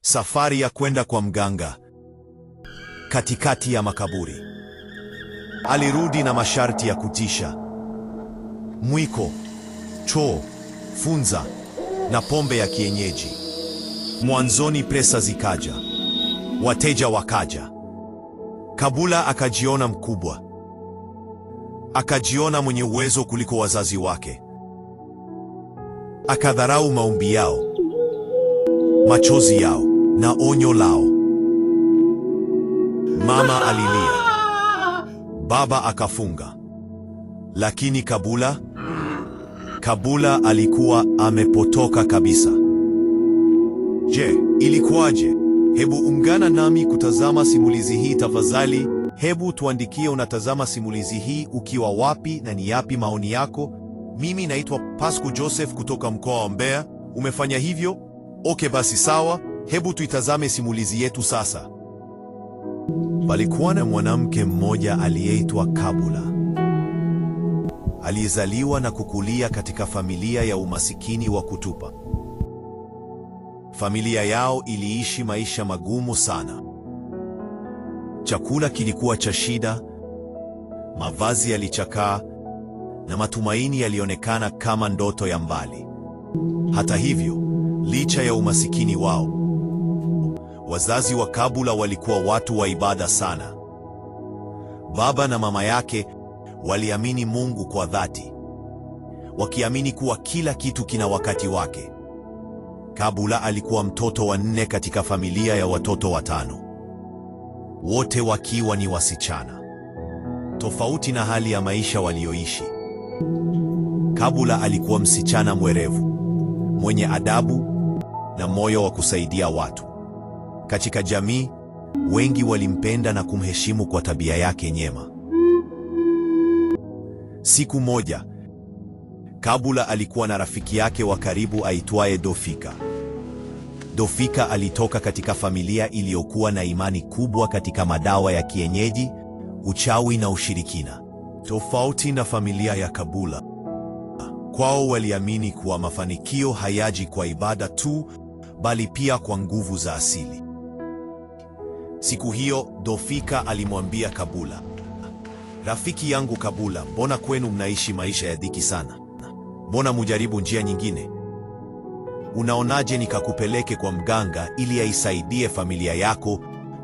Safari ya kwenda kwa mganga katikati ya makaburi. Alirudi na masharti ya kutisha: mwiko, choo, funza na pombe ya kienyeji. Mwanzoni pesa zikaja, wateja wakaja. Kabula akajiona mkubwa, akajiona mwenye uwezo kuliko wazazi wake. Akadharau maombi yao, machozi yao na onyo lao. Mama alilia, baba akafunga. Lakini Kabula alikuwa amepotoka kabisa. Je, ilikuwaje? Hebu ungana nami kutazama simulizi hii tafadhali. Hebu tuandikie unatazama simulizi hii ukiwa wapi na ni yapi maoni yako. Mimi naitwa Pasco Joseph kutoka mkoa wa Mbeya. Umefanya hivyo? Okay, basi sawa. Hebu tuitazame simulizi yetu sasa. Palikuwa na mwanamke mmoja aliyeitwa Kabula. Alizaliwa na kukulia katika familia ya umasikini wa kutupa. Familia yao iliishi maisha magumu sana. Chakula kilikuwa cha shida, mavazi yalichakaa, na matumaini yalionekana kama ndoto ya mbali. Hata hivyo, licha ya umasikini wao, wazazi wa Kabula walikuwa watu wa ibada sana. Baba na mama yake waliamini Mungu kwa dhati, wakiamini kuwa kila kitu kina wakati wake. Kabula alikuwa mtoto wa 4 katika familia ya watoto 5, wote wakiwa ni wasichana. Tofauti na hali ya maisha walioishi, Kabula alikuwa msichana mwerevu, mwenye adabu na moyo wa kusaidia watu. Katika jamii, wengi walimpenda na kumheshimu kwa tabia yake njema. Siku moja, Kabula alikuwa na rafiki yake wa karibu aitwaye Dofika. Dofika alitoka katika familia iliyokuwa na imani kubwa katika madawa ya kienyeji, uchawi na ushirikina. Tofauti na familia ya Kabula, kwao waliamini kuwa mafanikio hayaji kwa ibada tu, bali pia kwa nguvu za asili. Siku hiyo, Dofika alimwambia Kabula, "Rafiki yangu Kabula, mbona kwenu mnaishi maisha ya dhiki sana? Mbona mujaribu njia nyingine? Unaonaje nikakupeleke kwa mganga ili aisaidie familia yako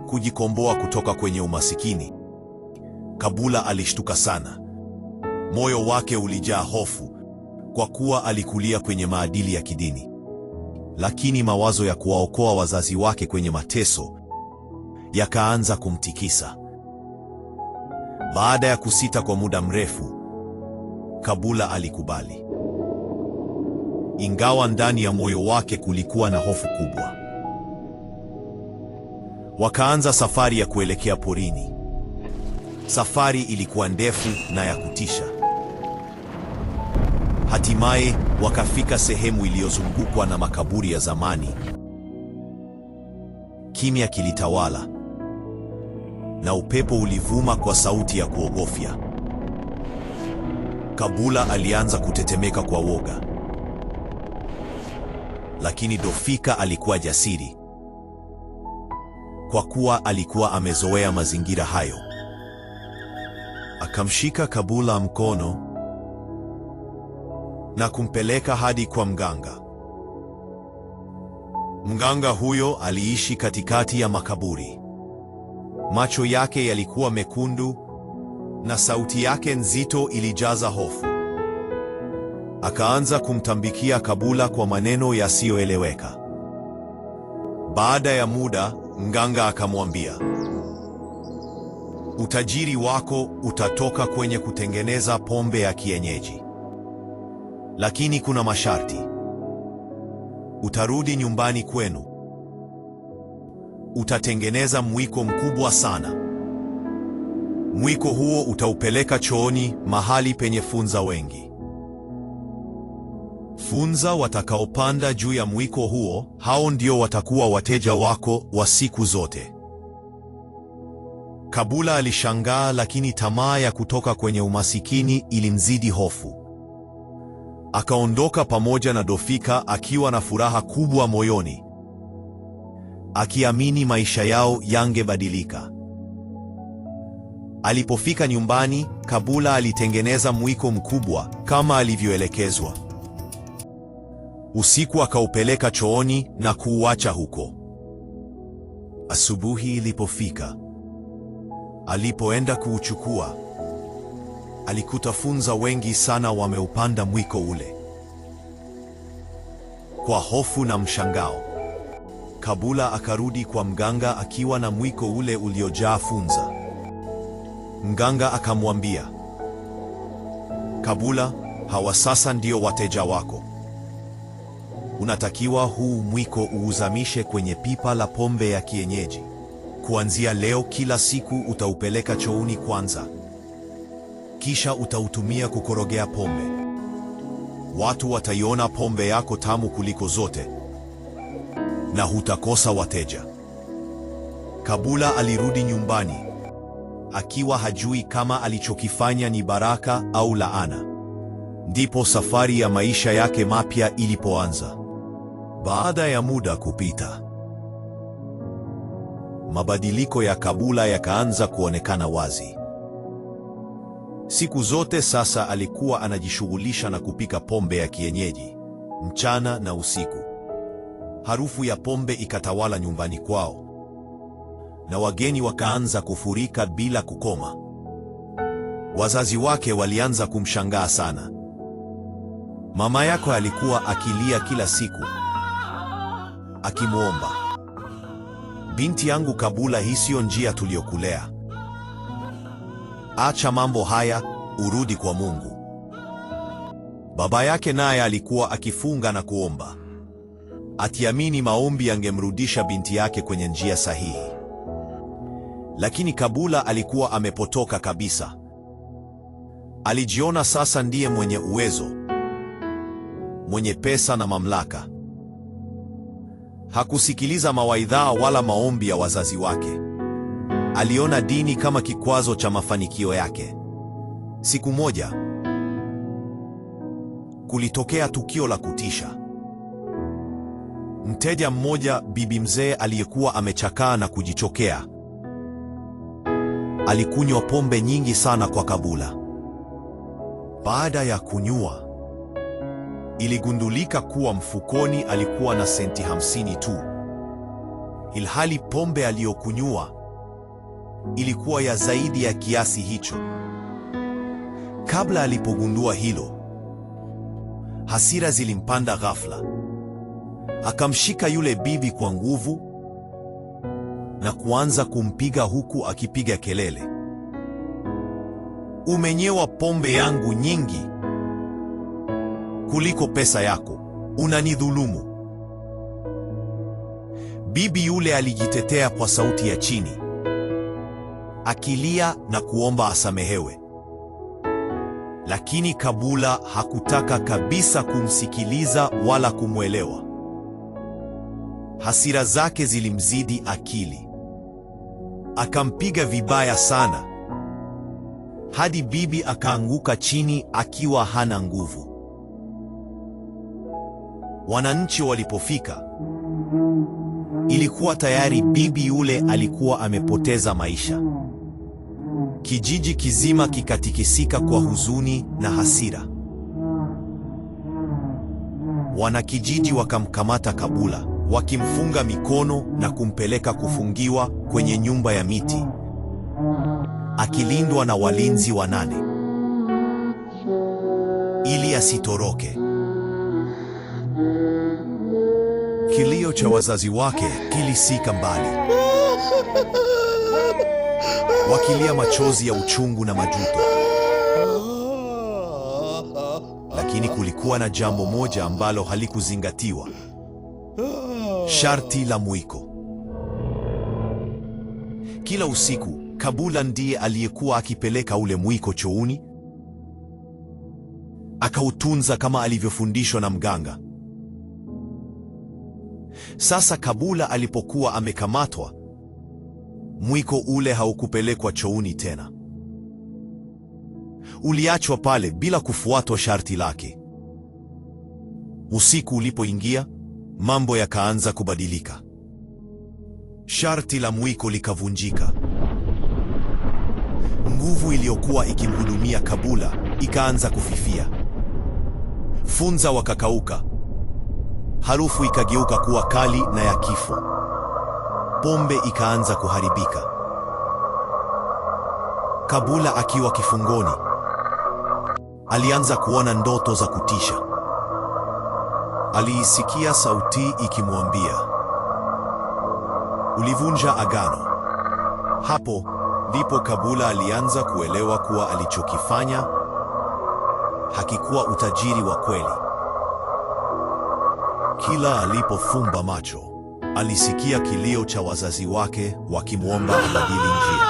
kujikomboa kutoka kwenye umasikini?" Kabula alishtuka sana. Moyo wake ulijaa hofu, kwa kuwa alikulia kwenye maadili ya kidini. Lakini mawazo ya kuwaokoa wazazi wake kwenye mateso yakaanza kumtikisa. Baada ya kusita kwa muda mrefu, Kabula alikubali, ingawa ndani ya moyo wake kulikuwa na hofu kubwa. Wakaanza safari ya kuelekea porini. Safari ilikuwa ndefu na ya kutisha. Hatimaye wakafika sehemu iliyozungukwa na makaburi ya zamani. Kimya kilitawala, na upepo ulivuma kwa sauti ya kuogofya. Kabula alianza kutetemeka kwa woga. Lakini Dofika alikuwa jasiri, kwa kuwa alikuwa amezoea mazingira hayo. Akamshika Kabula mkono na kumpeleka hadi kwa mganga. Mganga huyo aliishi katikati ya makaburi. Macho yake yalikuwa mekundu na sauti yake nzito ilijaza hofu. Akaanza kumtambikia Kabula kwa maneno yasiyoeleweka. Baada ya muda, mganga akamwambia, "Utajiri wako utatoka kwenye kutengeneza pombe ya kienyeji. Lakini kuna masharti. Utarudi nyumbani kwenu. Utatengeneza mwiko mkubwa sana. Mwiko huo utaupeleka chooni, mahali penye funza wengi. Funza watakaopanda juu ya mwiko huo, hao ndio watakuwa wateja wako wa siku zote." Kabula alishangaa, lakini tamaa ya kutoka kwenye umasikini ilimzidi hofu. Akaondoka pamoja na Dofika akiwa na furaha kubwa moyoni. akiamini maisha yao yangebadilika. Alipofika nyumbani, Kabula alitengeneza mwiko mkubwa kama alivyoelekezwa. Usiku akaupeleka chooni na kuuacha huko. Asubuhi ilipofika, alipoenda kuuchukua, alikuta funza wengi sana wameupanda mwiko ule. Kwa hofu na mshangao, Kabula akarudi kwa mganga akiwa na mwiko ule uliojaa funza. Mganga akamwambia, Kabula, hawa sasa ndio wateja wako. Unatakiwa huu mwiko uuzamishe kwenye pipa la pombe ya kienyeji. Kuanzia leo kila siku utaupeleka chooni kwanza, kisha utautumia kukorogea pombe. Watu wataiona pombe yako tamu kuliko zote na hutakosa wateja. Kabula alirudi nyumbani akiwa hajui kama alichokifanya ni baraka au laana. Ndipo safari ya maisha yake mapya ilipoanza. Baada ya muda kupita, mabadiliko ya Kabula yakaanza kuonekana wazi. Siku zote sasa alikuwa anajishughulisha na kupika pombe ya kienyeji, mchana na usiku. Harufu ya pombe ikatawala nyumbani kwao, na wageni wakaanza kufurika bila kukoma. Wazazi wake walianza kumshangaa sana. Mama yako alikuwa akilia kila siku, akimwomba, binti yangu Kabula, hii siyo njia tuliyokulea. Acha mambo haya, urudi kwa Mungu. Baba yake naye alikuwa akifunga na kuomba, atiamini maombi yangemrudisha binti yake kwenye njia sahihi. Lakini Kabula alikuwa amepotoka kabisa. Alijiona sasa ndiye mwenye uwezo, mwenye pesa na mamlaka. Hakusikiliza mawaidha wala maombi ya wazazi wake. Aliona dini kama kikwazo cha mafanikio yake. Siku moja, kulitokea tukio la kutisha. Mteja mmoja, bibi mzee aliyekuwa amechakaa na kujichokea, alikunywa pombe nyingi sana kwa Kabula. Baada ya kunywa, iligundulika kuwa mfukoni alikuwa na senti 50 tu, ilhali pombe aliyokunywa ilikuwa ya zaidi ya kiasi hicho. Kabla alipogundua hilo, hasira zilimpanda ghafla. Akamshika yule bibi kwa nguvu na kuanza kumpiga huku akipiga kelele, umenyewa pombe yangu nyingi kuliko pesa yako, unanidhulumu. Bibi yule alijitetea kwa sauti ya chini, akilia na kuomba asamehewe. Lakini Kabula hakutaka kabisa kumsikiliza wala kumwelewa. Hasira zake zilimzidi akili. Akampiga vibaya sana, hadi bibi akaanguka chini akiwa hana nguvu. Wananchi walipofika, ilikuwa tayari bibi yule alikuwa amepoteza maisha. Kijiji kizima kikatikisika kwa huzuni na hasira. Wanakijiji wakamkamata Kabula, wakimfunga mikono na kumpeleka kufungiwa kwenye nyumba ya miti, akilindwa na walinzi 8 ili asitoroke. Kilio cha wazazi wake kilisika mbali, wakilia machozi ya uchungu na majuto. Lakini kulikuwa na jambo moja ambalo halikuzingatiwa: sharti la mwiko. Kila usiku Kabula ndiye aliyekuwa akipeleka ule mwiko chooni, akautunza kama alivyofundishwa na mganga. Sasa Kabula alipokuwa amekamatwa, mwiko ule haukupelekwa chooni tena. Uliachwa pale bila kufuatwa sharti lake. Usiku ulipoingia, mambo yakaanza kubadilika. Sharti la mwiko likavunjika. Nguvu iliyokuwa ikimhudumia Kabula ikaanza kufifia. Funza wakakauka. Harufu ikageuka kuwa kali na ya kifo. Pombe ikaanza kuharibika. Kabula akiwa kifungoni, alianza kuona ndoto za kutisha. Aliisikia sauti ikimwambia, ulivunja agano. Hapo ndipo Kabula alianza kuelewa kuwa alichokifanya hakikuwa utajiri wa kweli. Kila alipofumba macho, alisikia kilio cha wazazi wake wakimwomba abadili njia.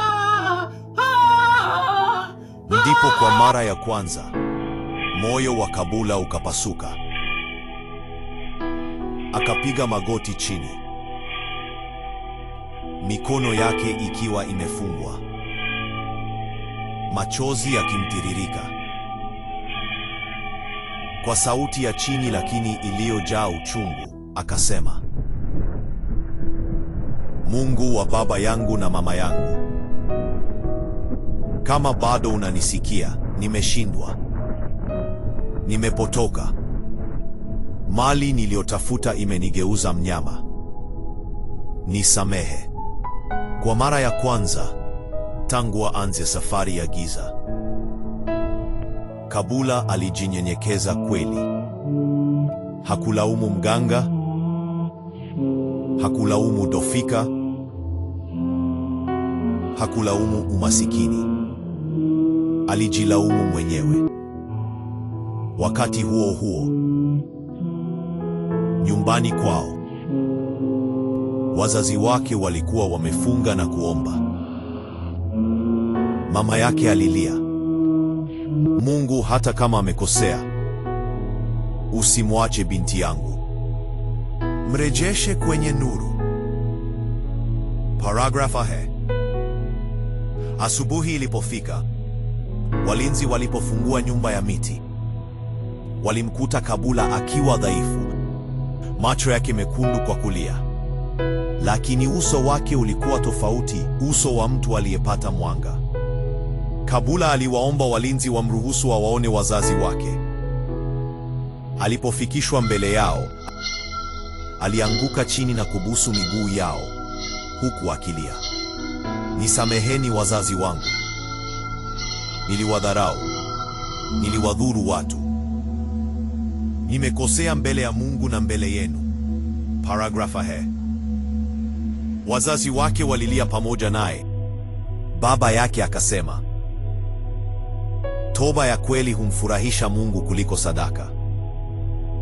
Ndipo kwa mara ya kwanza moyo wa Kabula ukapasuka. Akapiga magoti chini, mikono yake ikiwa imefungwa, machozi yakimtiririka. Kwa sauti ya chini lakini iliyojaa uchungu, akasema, Mungu wa baba yangu na mama yangu, kama bado unanisikia, nimeshindwa. Nimepotoka. Mali niliyotafuta imenigeuza mnyama. Nisamehe. Kwa mara ya kwanza tangu aanze safari ya giza, Kabula alijinyenyekeza kweli. Hakulaumu mganga, hakulaumu Dofika, hakulaumu umasikini. Alijilaumu mwenyewe. Wakati huo huo, nyumbani kwao, wazazi wake walikuwa wamefunga na kuomba. Mama yake alilia, Mungu, hata kama amekosea, usimwache binti yangu, mrejeshe kwenye nuru. Paragrafa he. Asubuhi ilipofika, walinzi walipofungua nyumba ya miti, walimkuta Kabula akiwa dhaifu, macho yake mekundu kwa kulia. Lakini uso wake ulikuwa tofauti, uso wa mtu aliyepata mwanga. Kabula aliwaomba walinzi wamruhusu wawaone wazazi wake. Alipofikishwa mbele yao, alianguka chini na kubusu miguu yao, huku akilia, nisameheni wazazi wangu. Niliwadharau, niliwadhuru watu. Nimekosea mbele ya Mungu na mbele yenu. Paragrafa he. Wazazi wake walilia pamoja naye. Baba yake akasema, toba ya kweli humfurahisha Mungu kuliko sadaka.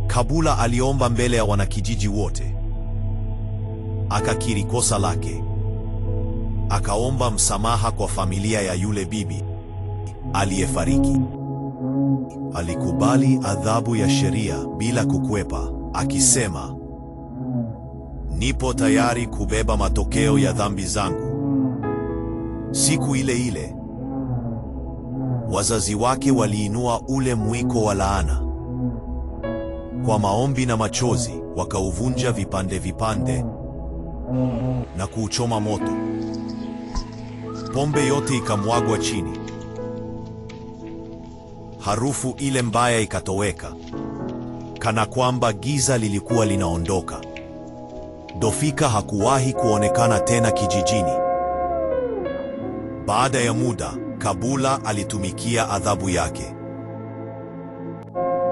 Kabula aliomba mbele ya wanakijiji wote. Akakiri kosa lake. Akaomba msamaha kwa familia ya yule bibi aliyefariki. Alikubali adhabu ya sheria bila kukwepa, akisema, nipo tayari kubeba matokeo ya dhambi zangu. Siku ile ile, wazazi wake waliinua ule mwiko wa laana. Kwa maombi na machozi, wakauvunja vipande vipande na kuuchoma moto. Pombe yote ikamwagwa chini. Harufu ile mbaya ikatoweka, kana kwamba giza lilikuwa linaondoka. Dofika hakuwahi kuonekana tena kijijini. Baada ya muda, Kabula alitumikia adhabu yake.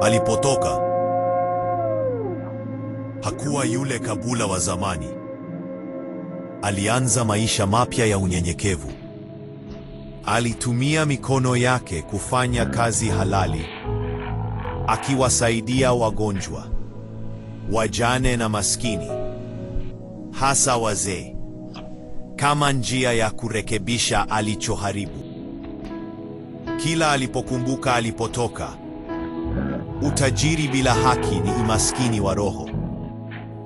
Alipotoka, hakuwa yule Kabula wa zamani. Alianza maisha mapya ya unyenyekevu. Alitumia mikono yake kufanya kazi halali, akiwasaidia wagonjwa, wajane na maskini, hasa wazee, kama njia ya kurekebisha alichoharibu. Kila alipokumbuka alipotoka, utajiri bila haki ni umaskini wa roho.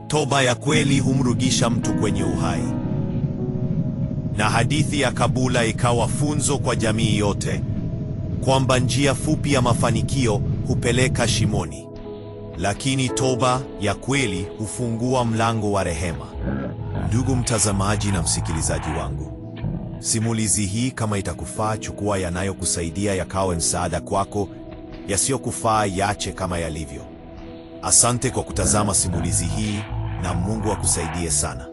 Toba ya kweli humrudisha mtu kwenye uhai. Na hadithi ya Kabula ikawa funzo kwa jamii yote, kwamba njia fupi ya mafanikio hupeleka shimoni, lakini toba ya kweli hufungua mlango wa rehema. Ndugu mtazamaji na msikilizaji wangu, simulizi hii kama itakufaa, chukua yanayokusaidia yakawe msaada kwako, yasiyokufaa yache kama yalivyo. Asante kwa kutazama simulizi hii na Mungu akusaidie sana.